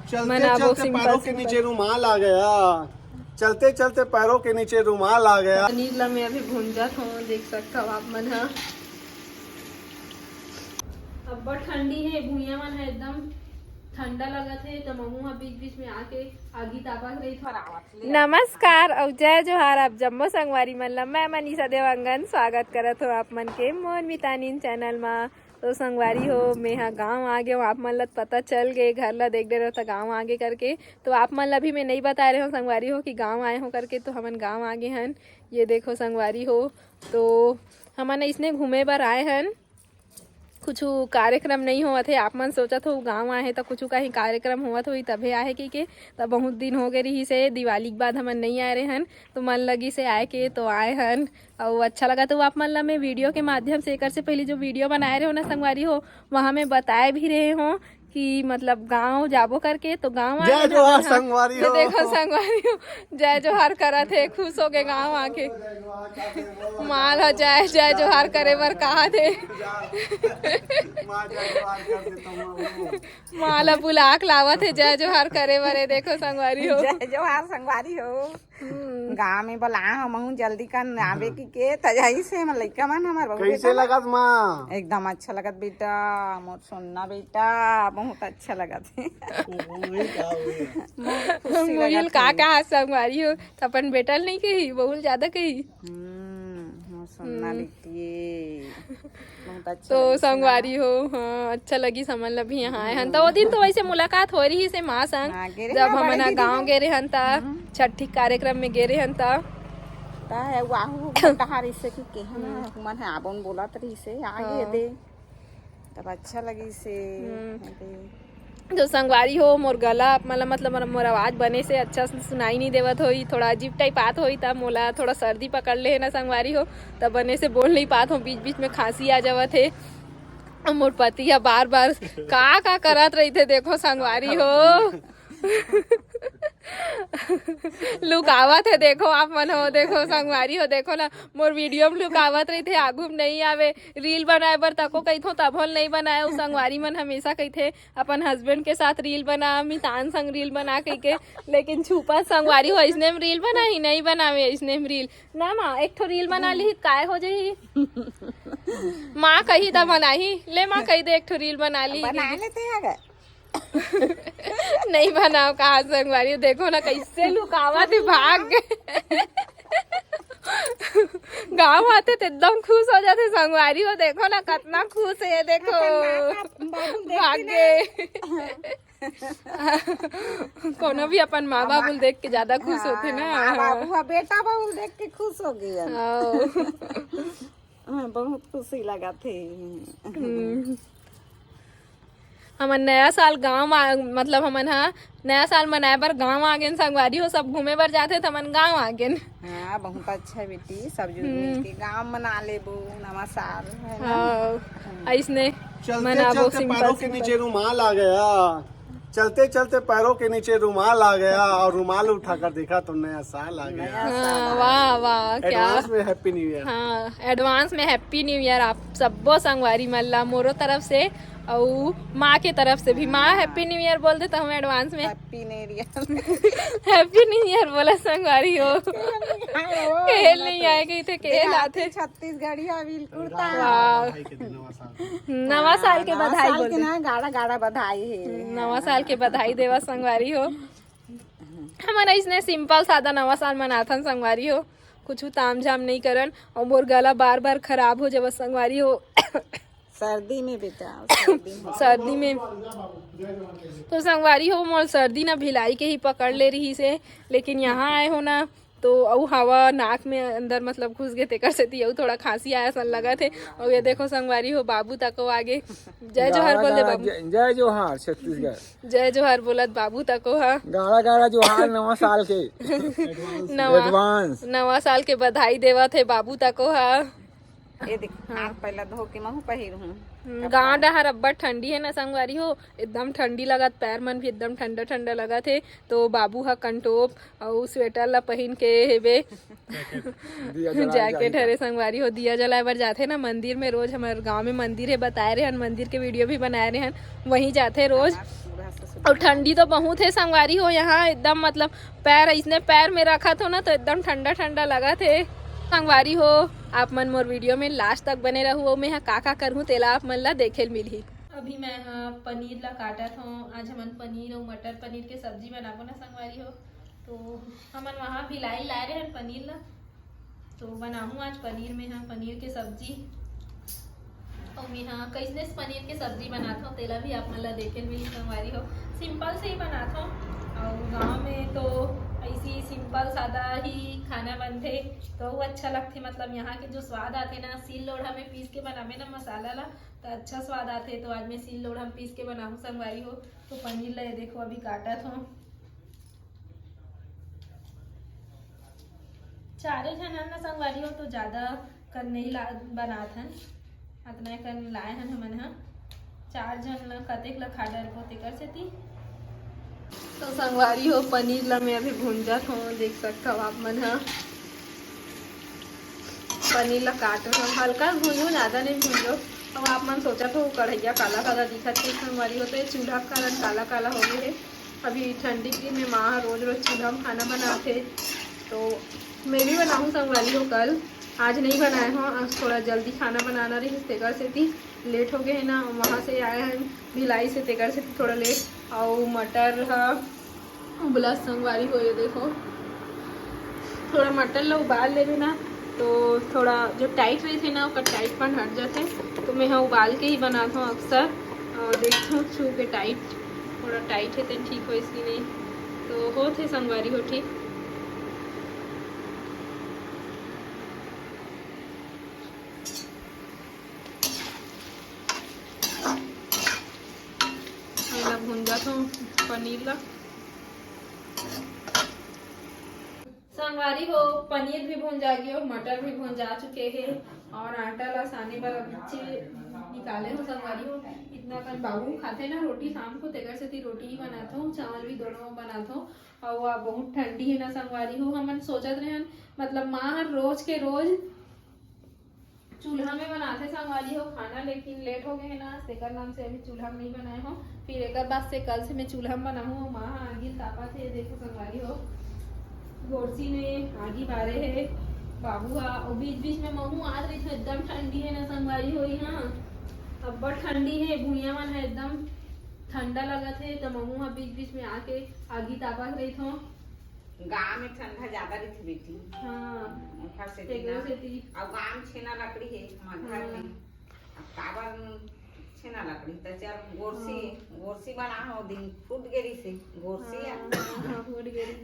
चलते चलते पैरों के नीचे रुमाल आ गया, चलते चलते पैरों के नीचे रुमाल आ गया। नीला में अभी भूंजा था, देख सकते हो आप मन है। अब बहुत ठंडी है, भूया मन है एकदम ठंडा लगा थे, तो महू बीच बीच में आके आगी तापक रही थी। नमस्कार और जय जोहार आप जम्मो संगवारी मन ला, मैं मनीषा देवांगन स्वागत करत हो आप मन के मोन मितानीन चैनल में। तो संगवारी हो मैं यहाँ गाँव आ गया हूँ, आप मन ला पता चल गए, घर ला देख दे रहे हो तो गाँव आगे करके। तो आप मन ला भी मैं नहीं बता रहे हो संगवारी हो कि गाँव आए हो करके, तो हमन गाँव आगे हन। ये देखो संगवारी हो, तो हमन इसने घूमे बर आए हन। कुछ कार्यक्रम नहीं हुआ थे, आप मन सोचत हो गाँव आए तो कुछ कहीं कार्यक्रम हुआ तो तभे आए के तब बहुत दिन हो गए रही से, दिवाली के बाद हमन नहीं आए रहे हन, तो मन लगी से आए के तो आए हन। और अच्छा लगा तो आप मन ला मैं वीडियो के माध्यम से एक से पहले जो वीडियो बनाए रहे हो ना संगवारी हो, वहाँ में बताए भी रहे हो कि मतलब गांव जाबो करके, तो गांव जय जोहार संगवारी हो। देखो संगवारी हो, जय जोहार करा थे, खुश हो गए गांव आके। माल हो जय जय जोहार करे बर कहा थे, माला बुलाक लावत है जय जोहार करे बर। देखो संगवारी हो, जय जोहार संगवारी हो। गाँव में बोला हम जल्दी कर आवे के तजाई से हम लइका मन हमार कैसे लगत माँ? एकदम अच्छा लगत बेटा, मोर सोना बेटा, बहुत अच्छा लगत है। मुहिल का संगवारी हो, तो अपन बेटल नहीं कही, बहुत ज्यादा कही। मोर सोना बेटी बहुत अच्छा। तो संगवारी हो, हाँ अच्छा लगी समझ ल भी यहाँ आए हन। तो वो दिन तो वैसे मुलाकात हो रही से माँ संग, जब हम गाँव गे रहे हन ता छठी कार्यक्रम में गे रहे हन ता से कि मन है आबन बोला तरी से आगे दे, तब अच्छा लगी से। जो संगवारी हो मोर गला मतलब मोर आवाज बने से अच्छा सुनाई नहीं देवत होई, थोड़ा अजीब टाइप आत होई, तब मोला थोड़ा सर्दी पकड़ ले है ना संगवारी हो, तब बने से बोल नहीं पात हो, बीच बीच में खांसी आ जावत है। मोर पति है बार बार का करत रही थे, देखो संगवारी हो लुकावत है, देखो आप मन हो, देखो संगवारी हो, देखो ना मोर वीडियो में लुकावत रही थे, आगू में नहीं आवे, रील बनाए बर तको कही थो तब नहीं बनाए। उस संगवारी मन हमेशा कही थे अपन हस्बैंड के साथ रील बना, मितान संग रील बना कही के, लेकिन छुपा संगवारी हो इसने में रील बना ही नहीं बनावे, इसने में रील ना माँ एक ठो रील बना ली काय हो जाही माँ कही तब बनाही ले, माँ कही दे एक ठो रील बना ली, बना लेते हैं नहीं बनाओ कहा संगवारी, देखो ना कैसे लुकावा थे, भाग गए गाँव आते तो एकदम खुश हो जाते संगवारी हो, देखो ना कितना खुश है, देखो भाग गए कोनो भी अपन माँ बाबू देख के ज्यादा खुश होते ना, बाबू बेटा बाबू देख के खुश हो गए, बहुत खुशी लगा थे। हमन नया साल गांव मतलब हमन हा नया साल मनाए बर गांव आ गए संगवारी हो, सब घूमे बर जाते तो हमन गांव आ गए। हाँ बहुत अच्छा है बेटी, सब मिल के गांव मना लेबो नवा साल है ना। हाँ ऐसने मनाबो, पैरों के नीचे रुमाल आ गया, चलते चलते पैरों के नीचे रुमाल आ गया, और रुमाल उठाकर देखा तो नया साल आ गया। वाह वाह, क्या एडवांस में हैप्पी न्यू ईयर। हाँ एडवांस में हैप्पी न्यू ईयर आप सबो संगवारी मल्ला, मोरो तरफ से और माँ के तरफ से भी। माँ हैप्पी न्यू ईयर बोल दे तो हम एडवांस में happy new year happy new year बोला संगवारी हो। खेल नहीं आए गई थे, खेल आते छत्तीसगढ़ी बिल्कुल नवा साल के बधाई बोल दे, ना गाड़ा गाड़ा बधाई है, नवा साल के बधाई देवा संगवारी हो। हमारा इसने सिंपल सादा नवा साल मनाथन संगवारी हो, कुछ ताम झाम नहीं करन, और मोर गला बार बार खराब हो जब संगवारी हो सर्दी में बेटा, सर्दी में तो संगवारी हो मोर सर्दी ना भिलाई के ही पकड़ ले रही से, लेकिन यहाँ आए हो ना तो औ हवा नाक में अंदर मतलब घुस गए तेकर से थी, थोड़ा खांसी आया सन लगा थे। और ये देखो संगवारी हो बाबू तको आगे जय जोहार बोल दे बाबू, जय जोहार छत्तीसगढ़, जय जोहार बोलत बाबू तको हा गाड़ा गाड़ा जोहार नवा साल के नवा साल के बधाई देवा थे बाबू तको हा। ये देख हाथ पहला धो के महू पहिरू। गाँव डहर अब्बड़ ठंडी है ना संगवारी हो, एकदम ठंडी लगत, पैर मन भी एकदम ठंडा ठंडा लगा थे, तो बाबू हा कंटोप और स्वेटर ला पहन के हेबे जैकेट हरे संगवारी हो, दिया जलाए बर जाते ना मंदिर में, रोज हमारे गांव में मंदिर है, बताए रहे हन, मंदिर के वीडियो भी बनाए रहे हन, वहीं जाते रोज। और ठंडी तो बहुत है संगवारी हो यहाँ एकदम मतलब पैर इसने पैर में रखा था ना तो एकदम ठंडा ठंडा लगा थे संगवारी हो। आप मन मोर वीडियो में लास्ट तक बने रहू मैं यहाँ का करूँ तेला आप मन ला देखे मिली। अभी मैं पनीर ला काटा था। आज हमन पनीर और मटर पनीर के सब्जी बनाबो ना संगवारी हो। तो हमन वहाँ भिलाई लाए रहे पनीर ला तो बनाऊँ आज पनीर में हाँ पनीर के सब्जी। और मैं हाँ कैसे पनीर के सब्जी बनाता हूँ तेला भी आप मन ला देखे मिली संगवारी हो। सिंपल से ही बनाता हूँ और गांव में तो ऐसी सिंपल सादा ही खाना बनते तो वो अच्छा लगते मतलब यहाँ के जो स्वाद आते ना सील लोढ़ा में पीस के बनावे ना मसाला ला तो अच्छा स्वाद आते। तो आज मैं सील लोढ़ा में पीस के बनाऊँ संगवारी हो। तो पनीर ला देखो अभी काटा था चारे जन ना संगवारी हो तो ज़्यादा कर नहीं बनात हन अतना कर लाए हन हमन हाँ 4 जन ला कतेक ला खा डर को तेकर से थी। तो संगवारी हो पनीर ला मैं अभी भूंजत हूँ देख सकता हो आप मन हाँ पनीर ला काटो हम हल्का भूंजो ज़्यादा नहीं भूंजो। तो आप मन सोचा तो कढ़ैया काला काला दिखत है संगवारी हो तो ये चूल्हा का रंग काला काला हो गए है। अभी ठंडी के में माँ रोज रोज चूल्हा में खाना बनाते तो मैं भी बनाऊँ संगवारी हो कल आज नहीं बनाए हो। आज थोड़ा जल्दी खाना बनाना रही तेकर से थी लेट हो गए है ना वहाँ से आए हैं भिलाई से तेकर से थोड़ा लेट। और मटर हाँ उबला संगवारी हो ये देखो थोड़ा मटर ला उबाल लेवे ना तो थोड़ा जो टाइट रही थी ना उसका टाइट हट जाते तो मैं हाँ उबाल के ही बनाता हूँ अक्सर। और देखता हूँ छू के टाइट थोड़ा टाइट है तो ठीक हो इसकी नहीं तो हो थे संगवारी हो ठीक। भूंजा तो पनीर ला संगवारी हो पनीर भी भूंजा गई और मटर भी भूंजा चुके हैं और आटा ला साने पर बच्चे निकाले हो संगवारी हो। इतना कर बाबू खाते ना रोटी शाम को तेकर से थी रोटी ही बनाता हूँ चावल भी दोनों बनाता हूँ। और वह बहुत ठंडी है ना संगवारी हो हमन सोचत रहे मतलब माँ हर रोज के रोज चूल्हा में बनाते संगवारी हो खाना लेकिन लेट हो गए ना तेकर नाम से अभी चूल्हा में नहीं बनाए हो। फिर एक बाद से कल से मैं चूल्हा में बनाऊँ माँ आगे तापा थे देखो संगवारी हो गोरसी में आगी बारे है बाबू हा और बीच बीच में महू आ रही थी एकदम ठंडी है ना संगवारी हो यहाँ अब बड़ ठंडी है भूया मन है एकदम ठंडा लगा थे तो महू हा बीच बीच में आके आगी तापा रही थो। गाँव में ठंडा ज्यादा रही थी बेटी हाँ अब गाँव में छेना लकड़ी है हमारे घर में अब काबर छेना लकड़ी तो चल गोरसी बना हो दिन फूट गेरी से गोरसी फूट गेरी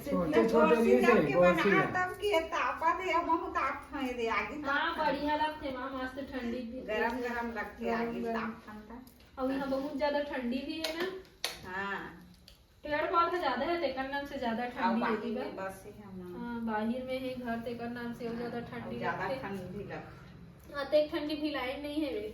छोटे छोटे लिए से गोरसी तब की तापा दे अब हम ताप खाए दे आगे हां बढ़िया लगते मां मस्त ठंडी गरम गरम लगते आगे ताप खाता और यहाँ बहुत ज्यादा ठंडी भी है ना। हां पेड़ पौधा ज्यादा है तेकर नाम से ज्यादा ठंडी होती है बस हम हां बाहर में है घर तेकर नाम से ज्यादा ठंडी ज्यादा ठंडी लग हां ते ठंडी भी लाइन नहीं है वे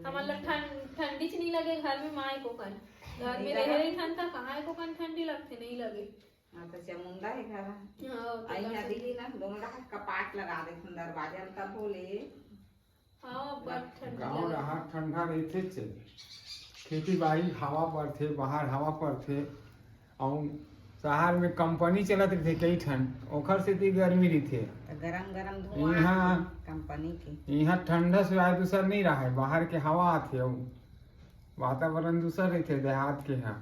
हमारा ठंडी च नहीं लगे घर में माँ को कन घर में रह रही ठंड था कहाँ को कन ठंडी लगते नहीं लगे। हां तो चमुंडा है घर हां आई ना दी ना दोनों का कपाट लगा दे दरवाजा में तब बोले हां बट ठंडी गांव रहा ठंडा रहते थे खेती बाड़ी हवा पर थे बाहर हवा पर थे और शहर में कंपनी चलत रही थे कई ठंड ओखर से थी गर्मी रही थे गरम गरम धुआं यहाँ कंपनी की यहाँ ठंडा से दूसर नहीं रहा है बाहर के हवा आते और वातावरण दूसर रहे थे देहात के यहाँ।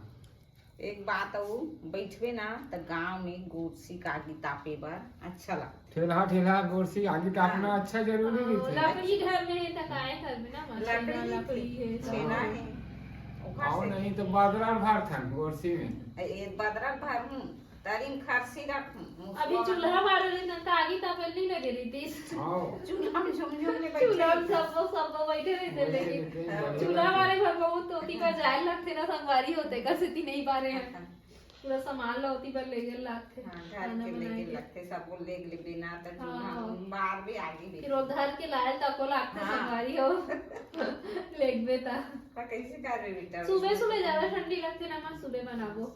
एक बात वो बैठवे ना तो गांव में गोरसी काटी तापे बर अच्छा लगता ठेला ठेला गोरसी आगे तापना अच्छा जरूरी नहीं थे लकड़ी घर में है तकाए घर में ना लकड़ी है छेना है और नहीं तो बादरा भर था गोरसी में एक बदरा भर हूँ तरीम खरसी रख अभी चूल्हा बार रही तो आगे तापल नहीं लगे रही थी चूल्हा में झुमझुम में चूल्हा में सब बैठे रहते लेकिन चूल्हा वाले घर बहुत तोती पर जाए लगते ना संगवारी होते का सिटी नहीं पारे हैं पूरा सामान लौती पर ले गए लगते घर के ले लगते सब को ले बिना तो चूल्हा बाहर भी आगे भी फिर उधर के लाए तको लगते संगवारी हो लेगबे ता कैसे कर रहे बेटा सुबह सुबह ज्यादा ठंडी लगती ना मैं सुबह बनाबो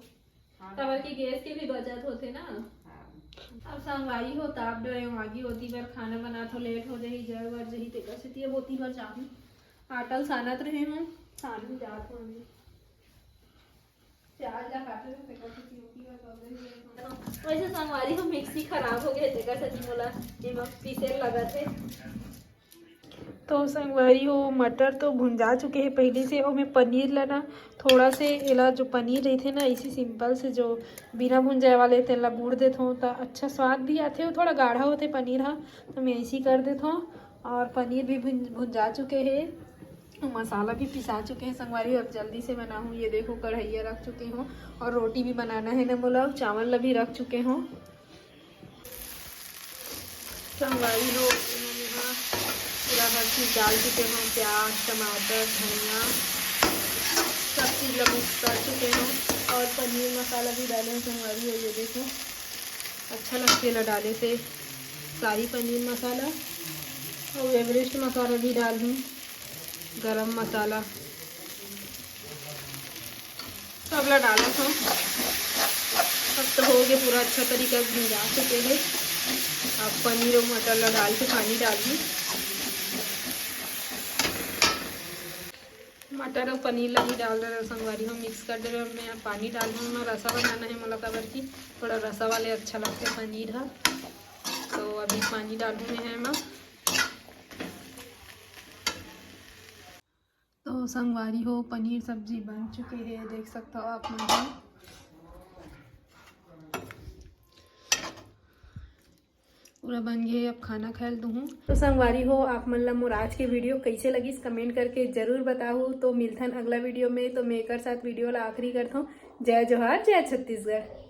तब की गैस की भी बचत होते ना। अब संगवारी हो ताप डे आगी होती बार खाना बना तो लेट हो जाही जय बार जही ते कैसे तिए होती बार जाहूं आटल सानत रहे हूं सानू जात हूं वैसे संगवारी हम मिक्सी खराब हो गए तेकर से मोला एमा पीसे लगा थे। तो संगवारी हो मटर तो भुंजा चुके हैं पहले से, और मैं पनीर लेना थोड़ा से एला जो पनीर रही थे ना इसी सिंपल से जो बिना भुंजाए वाले तेला बूढ़ देते हूँ तो अच्छा स्वाद भी आते हो, थोड़ा गाढ़ा होते पनीर हाँ तो मैं ऐसी कर देता हूँ। और पनीर भी भुंजा चुके हैं, मसाला भी पिसा चुके हैं संगवारी। अब जल्दी से बनाऊँ, ये देखो कढ़ैया रख चुके हूँ और रोटी भी बनाना है ना बोला, चावल भी रख चुके हूँ संगवारी हो। यहाँ पूरा हर चीज़ डाल चुके हैं, प्याज टमाटर धनिया सब चीज़ मिक्स कर चुके हैं और पनीर मसाला भी डाले हैं संगवारी हो। ये देखो अच्छा लगते ला डाले से शाही पनीर मसाला और एवरेस्ट मसाला भी डाल दूँ, गरम मसाला सब ला डाला था। अब तो हो गए पूरा अच्छा तरीका से भुजा चुके हैं। अब पनीर और मटर ला डाल के पानी डाल दी, मटर और पनीर लगी डाल रहे संगवारी हम मिक्स कर दे रहे। मैं अब पानी डाल दूँ, मैं रसा बनाना है मोला कबर की, थोड़ा रसा वाले अच्छा लगते पनीर है तो अभी पानी डालूँ है मैं। तो संगवारी हो पनीर सब्जी बन चुकी है, देख सकते हो आप लोग। पूरा बन गया, अब खाना खेल दूँ। तो संगवारी हो आप मन ला मोर आज के वीडियो कैसे लगी कमेंट करके जरूर बताओ। तो मिलथन अगला वीडियो में, तो मैं एक साथ वीडियो ला आखिरी करता हूँ। जय जोहार जय छत्तीसगढ़।